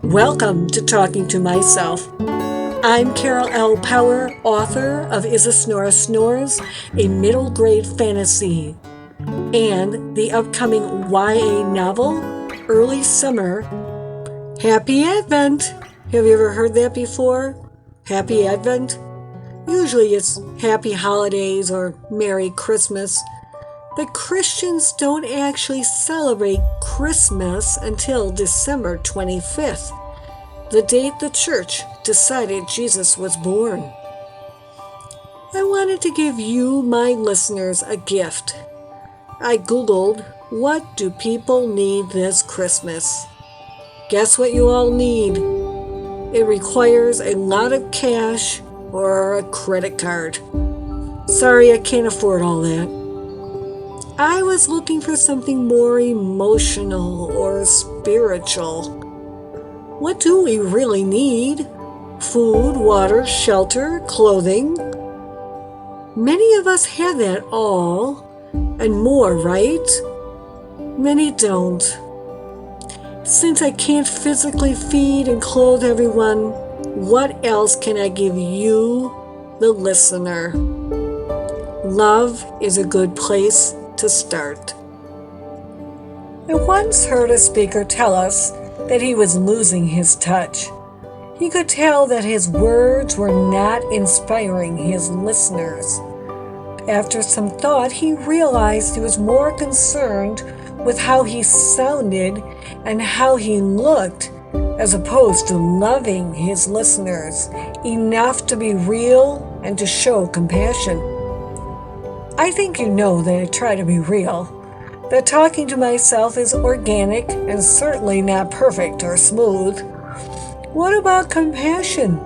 Welcome to Talking to Myself. I'm Carol L. Paur, author of Is a Snore Snores, a middle grade fantasy, and the upcoming YA novel, Early Summer. Happy Advent! Have you ever heard that before? Happy Advent? Usually it's Happy Holidays or Merry Christmas. But Christians don't actually celebrate Christmas until December 25th, the date the church decided Jesus was born. I wanted to give you, my listeners, a gift. I Googled, what do people need this Christmas? Guess what you all need? It requires a lot of cash or a credit card. Sorry, I can't afford all that. I was looking for something more emotional or spiritual. What do we really need? Food, water, shelter, clothing. Many of us have that all and more, right? Many don't. Since I can't physically feed and clothe everyone, what else can I give you, the listener? Love is a good place to start. I once heard a speaker tell us that he was losing his touch. He could tell that his words were not inspiring his listeners. After some thought, he realized he was more concerned with how he sounded and how he looked, as opposed to loving his listeners enough to be real and to show compassion. I think you know that I try to be real, that talking to myself is organic and certainly not perfect or smooth. What about compassion?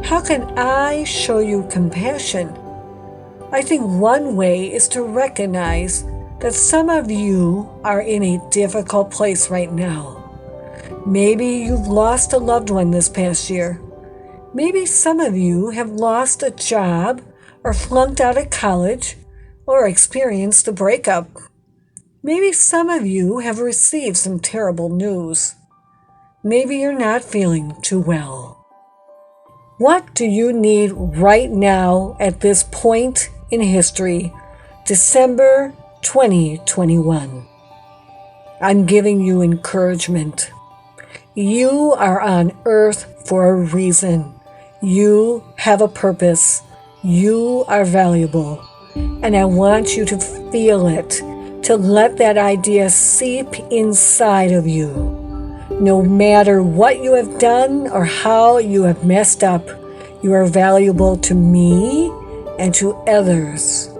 How can I show you compassion? I think one way is to recognize that some of you are in a difficult place right now. Maybe you've lost a loved one this past year. Maybe some of you have lost a job or flunked out of college or experienced a breakup. Maybe some of you have received some terrible news. Maybe you're not feeling too well. What do you need right now at this point in history, December 2021? I'm giving you encouragement. You are on earth for a reason. You have a purpose. You are valuable. And I want you to feel it, to let that idea seep inside of you. No matter what you have done or how you have messed up, you are valuable to me and to others.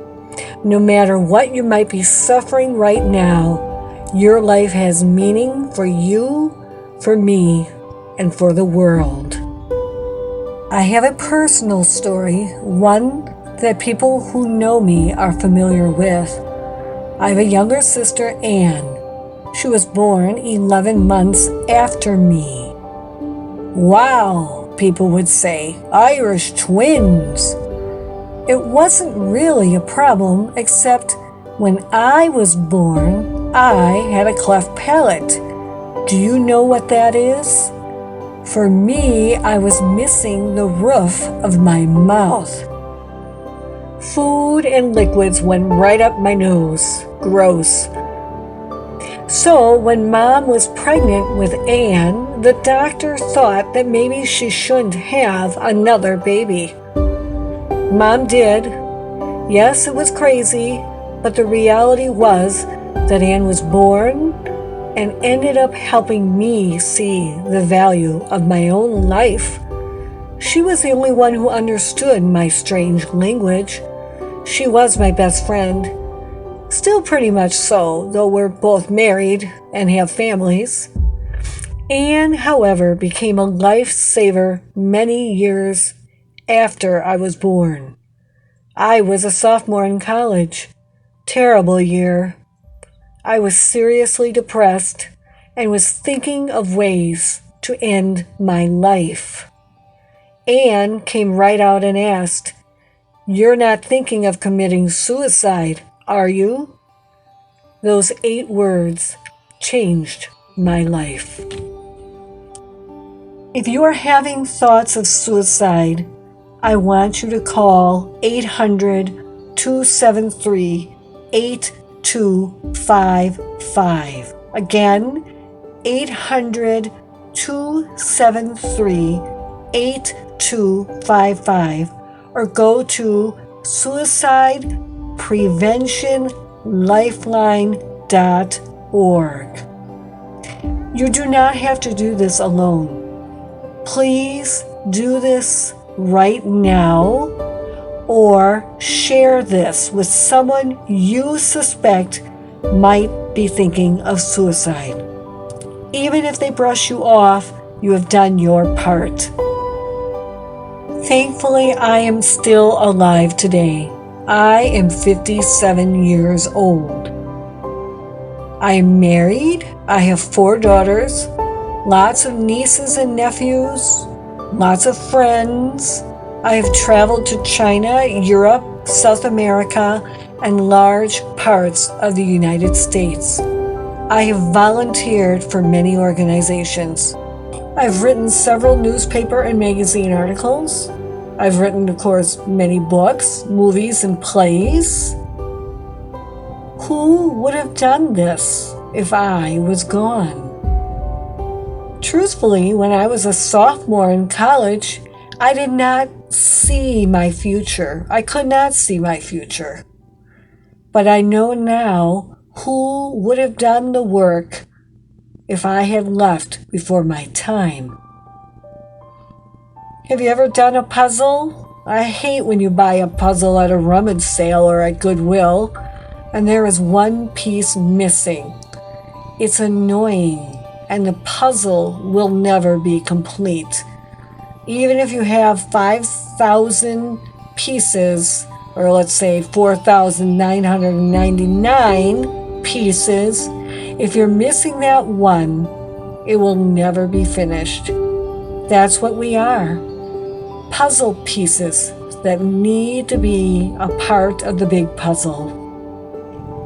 No matter what you might be suffering right now, your life has meaning for you, for me, and for the world. I have a personal story, one that people who know me are familiar with. I have a younger sister, Anne. She was born 11 months after me. Wow, people would say, Irish twins. It wasn't really a problem, except when I was born, I had a cleft palate. Do you know what that is? For me, I was missing the roof of my mouth. Food and liquids went right up my nose. Gross. So when Mom was pregnant with Anne, the doctor thought that maybe she shouldn't have another baby. Mom did. Yes, it was crazy, but the reality was that Anne was born and ended up helping me see the value of my own life. She was the only one who understood my strange language. She was my best friend. Still pretty much so, though we're both married and have families. Anne, however, became a lifesaver many years after I was born. I was a sophomore in college. Terrible year. I was seriously depressed and was thinking of ways to end my life. Anne came right out and asked, "You're not thinking of committing suicide, are you?" Those 8 words changed my life. If you are having thoughts of suicide, I want you to call 800-273-8255. Again, 800-273-8255, or go to suicidepreventionlifeline.org. You do not have to do this alone. Please do this right now, or share this with someone you suspect might be thinking of suicide. Even if they brush you off, you have done your part. Thankfully, I am still alive today. I am 57 years old. I am married. I have 4 daughters, lots of nieces and nephews, lots of friends. I have traveled to China, Europe, South America, and large parts of the United States. I have volunteered for many organizations. I've written several newspaper and magazine articles. I've written, of course, many books, movies, and plays. Who would have done this if I was gone? Truthfully, when I was a sophomore in college, I did not see my future. I could not see my future. But I know now who would have done the work if I had left before my time. Have you ever done a puzzle? I hate when you buy a puzzle at a rummage sale or at Goodwill, and there is one piece missing. It's annoying, and the puzzle will never be complete. Even if you have 5,000 pieces, or let's say 4,999 pieces, if you're missing that one, it will never be finished. That's what we are. Puzzle pieces that need to be a part of the big puzzle.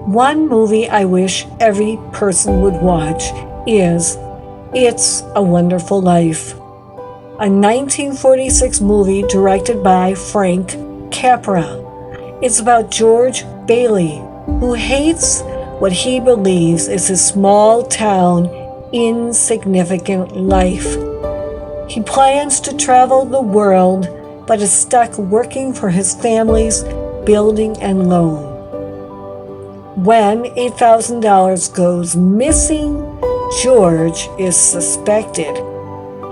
One movie I wish every person would watch is It's a Wonderful Life, a 1946 movie directed by Frank Capra. It's about George Bailey, who hates what he believes is his small town, insignificant life. He plans to travel the world, but is stuck working for his family's building and loan. When $8,000 goes missing, George is suspected.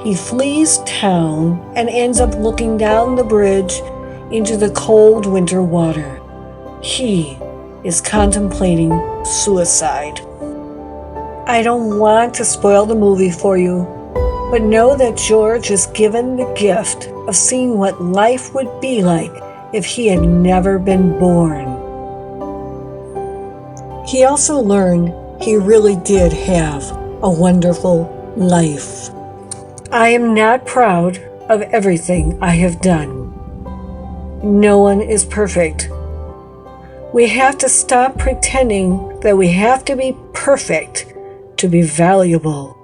He flees town and ends up looking down the bridge into the cold winter water. He is contemplating suicide. I don't want to spoil the movie for you, but know that George is given the gift of seeing what life would be like if he had never been born. He also learned he really did have a wonderful life. I am not proud of everything I have done. No one is perfect. We have to stop pretending that we have to be perfect to be valuable.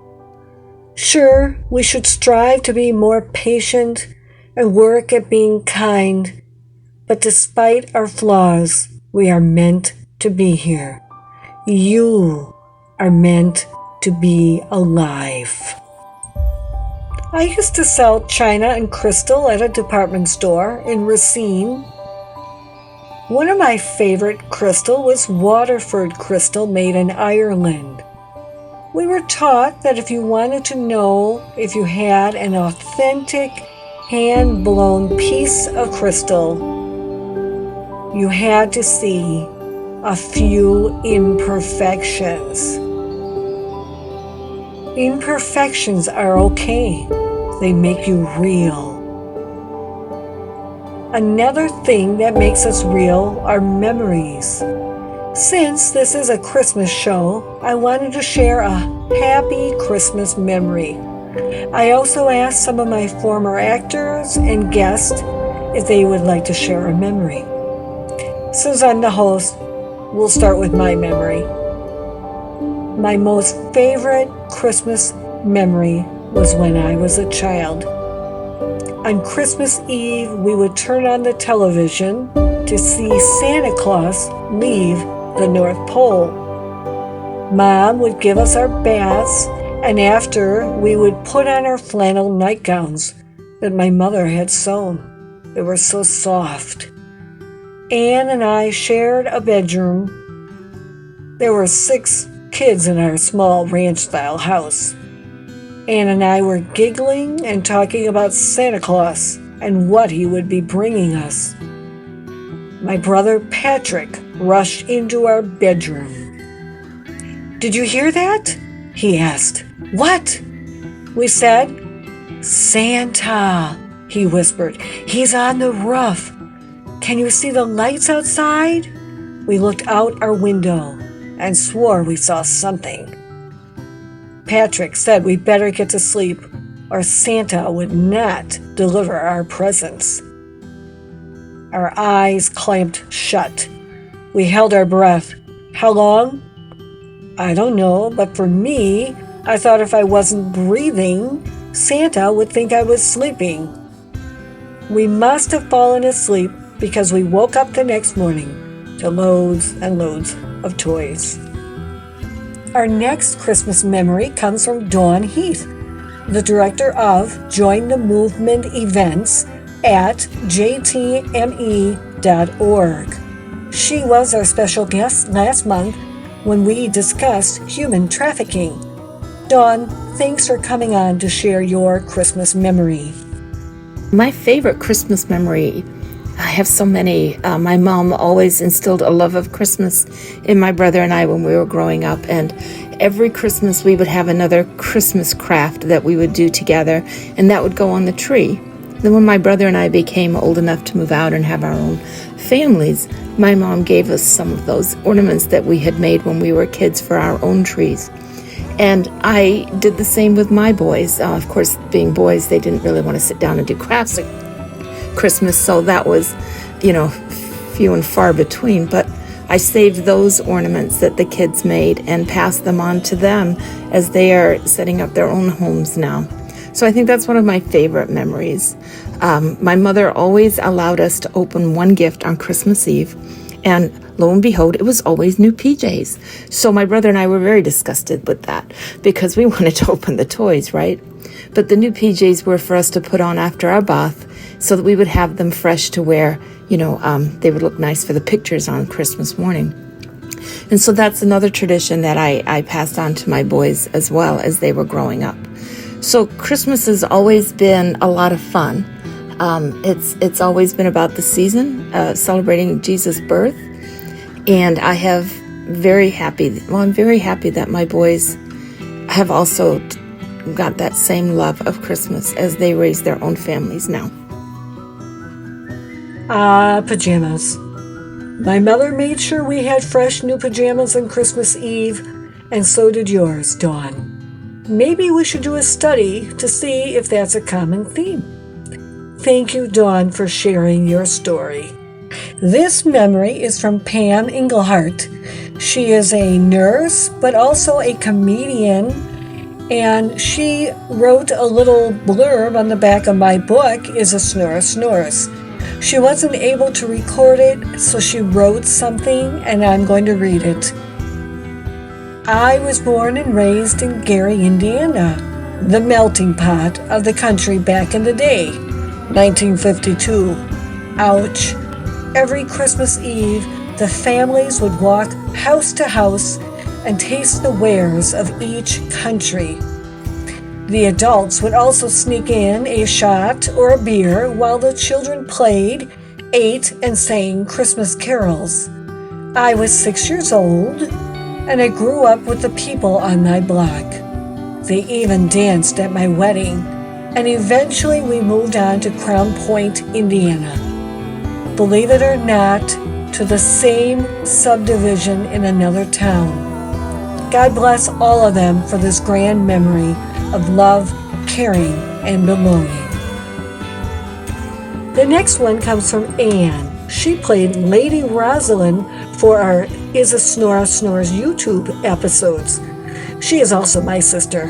Sure, we should strive to be more patient and work at being kind, but despite our flaws, we are meant to be here. You are meant to be alive. I used to sell china and crystal at a department store in Racine. One of my favorite crystal was Waterford crystal made in Ireland. We were taught that if you wanted to know if you had an authentic hand-blown piece of crystal, you had to see a few imperfections. Imperfections are okay. They make you real. Another thing that makes us real are memories. Since this is a Christmas show, I wanted to share a happy Christmas memory. I also asked some of my former actors and guests if they would like to share a memory. Since I'm the host, we'll start with my memory. My most favorite Christmas memory was when I was a child. On Christmas Eve, we would turn on the television to see Santa Claus leave the North Pole. Mom would give us our baths, and after, we would put on our flannel nightgowns that my mother had sewn. They were so soft. Anne and I shared a bedroom. There were 6 kids in our small ranch-style house. Anne and I were giggling and talking about Santa Claus and what he would be bringing us. My brother Patrick rushed into our bedroom. "Did you hear that?" he asked. "What?" we said. "Santa," he whispered. "He's on the roof. Can you see the lights outside?" We looked out our window and swore we saw something. Patrick said we'd better get to sleep or Santa would not deliver our presents. Our eyes clamped shut. We held our breath. How long? I don't know, but for me, I thought if I wasn't breathing, Santa would think I was sleeping. We must have fallen asleep because we woke up the next morning to loads and loads of toys. Our next Christmas memory comes from Dawn Heath, the director of Join the Movement events at jtme.org. She was our special guest last month when we discussed human trafficking. Dawn, thanks for coming on to share your Christmas memory. My favorite Christmas memory, I have so many. My mom always instilled a love of Christmas in my brother and I when we were growing up, and every Christmas we would have another Christmas craft that we would do together, and that would go on the tree. Then when my brother and I became old enough to move out and have our own families, my mom gave us some of those ornaments that we had made when we were kids for our own trees. And I did the same with my boys. Of course, being boys, they didn't really want to sit down and do crafts at Christmas, so that was, few and far between. But I saved those ornaments that the kids made and passed them on to them as they are setting up their own homes now. So I think that's one of my favorite memories. My mother always allowed us to open one gift on Christmas Eve, and lo and behold, it was always new PJs. So my brother and I were very disgusted with that because we wanted to open the toys, right? But the new PJs were for us to put on after our bath so that we would have them fresh to wear. They would look nice for the pictures on Christmas morning. And so that's another tradition that I passed on to my boys as well as they were growing up. So Christmas has always been a lot of fun. It's always been about the season, celebrating Jesus' birth. And I'm very happy that my boys have also got that same love of Christmas as they raise their own families now. Pajamas. My mother made sure we had fresh new pajamas on Christmas Eve, and so did yours, Dawn. Maybe we should do a study to see if that's a common theme. Thank you, Dawn, for sharing your story. This memory is from Pam Englehart. She is a nurse, but also a comedian, and she wrote a little blurb on the back of my book, Is a Snore Snores. She wasn't able to record it, so she wrote something, and I'm going to read it. I was born and raised in Gary, Indiana, the melting pot of the country back in the day, 1952. Ouch. Every Christmas Eve, the families would walk house to house and taste the wares of each country. The adults would also sneak in a shot or a beer while the children played, ate, and sang Christmas carols. I was 6 years old, and I grew up with the people on my block. They even danced at my wedding, and eventually we moved on to Crown Point, Indiana. Believe it or not, to the same subdivision in another town. God bless all of them for this grand memory of love, caring, and belonging. The next one comes from Anne. She played Lady Rosalind for our Is a Snore Snores YouTube episodes. She is also my sister.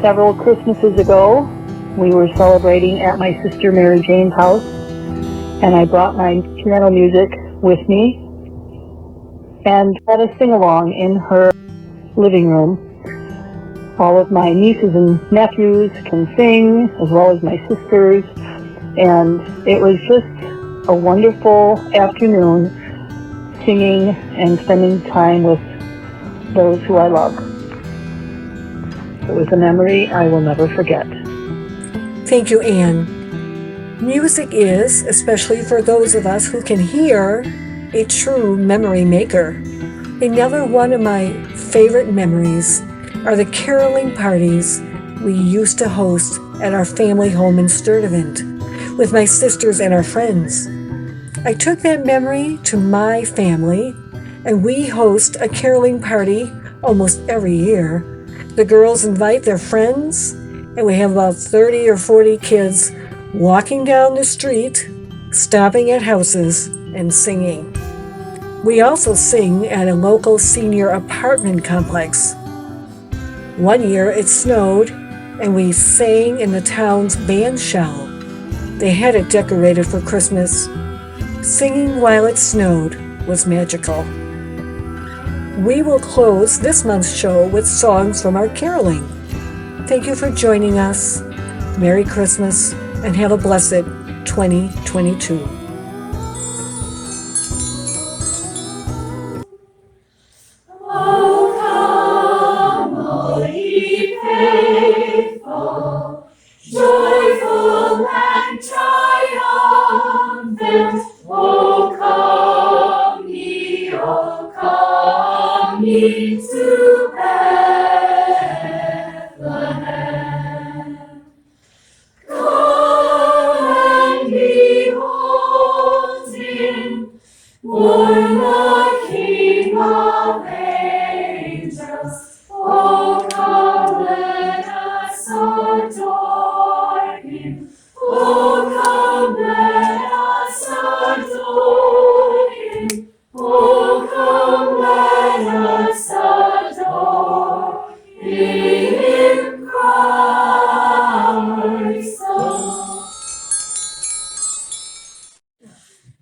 Several Christmases ago, we were celebrating at my sister Mary Jane's house, and I brought my piano music with me and had a sing-along in her living room. All of my nieces and nephews can sing, as well as my sisters, and it was just a wonderful afternoon singing and spending time with those who I love. It was a memory I will never forget. Thank you, Anne. Music is, especially for those of us who can hear, a true memory maker. Another one of my favorite memories are the caroling parties we used to host at our family home in Sturtevant with my sisters and our friends. I took that memory to my family, and we host a caroling party almost every year. The girls invite their friends, and we have about 30 or 40 kids walking down the street, stopping at houses, and singing. We also sing at a local senior apartment complex. One year it snowed, and we sang in the town's band shell. They had it decorated for Christmas. Singing while it snowed was magical. We will close this month's show with songs from our caroling. Thank you for joining us. Merry Christmas and have a blessed 2022. Oh, come, all ye faithful, joyful and triumphant. Oh, come ye to Bethlehem. Come and behold him, born the King of angels. Oh, come, let us adore him. Oh, come, let us adore him. Oh, come, let us adore him, Christ the Lord.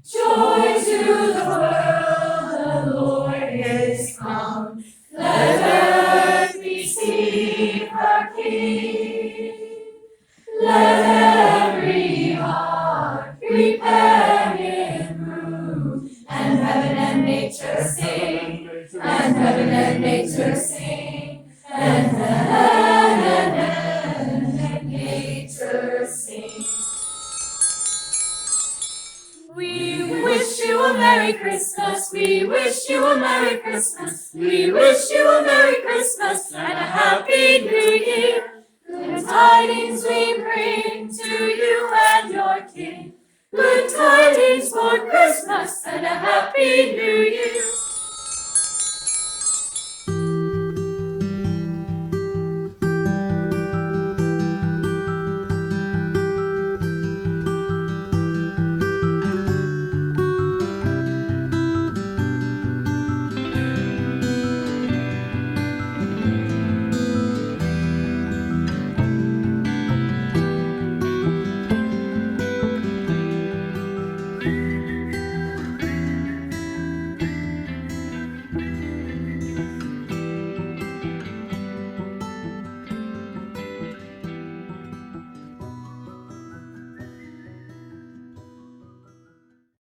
Joy to the world, the Lord is come. Let earth receive her King. Let every heart prepare him room, and heaven and nature sing, and heaven and nature sing, and heaven and nature sing. We wish you a Merry Christmas, we wish you a Merry Christmas, we wish you a Merry Christmas and a Happy New Year. Good tidings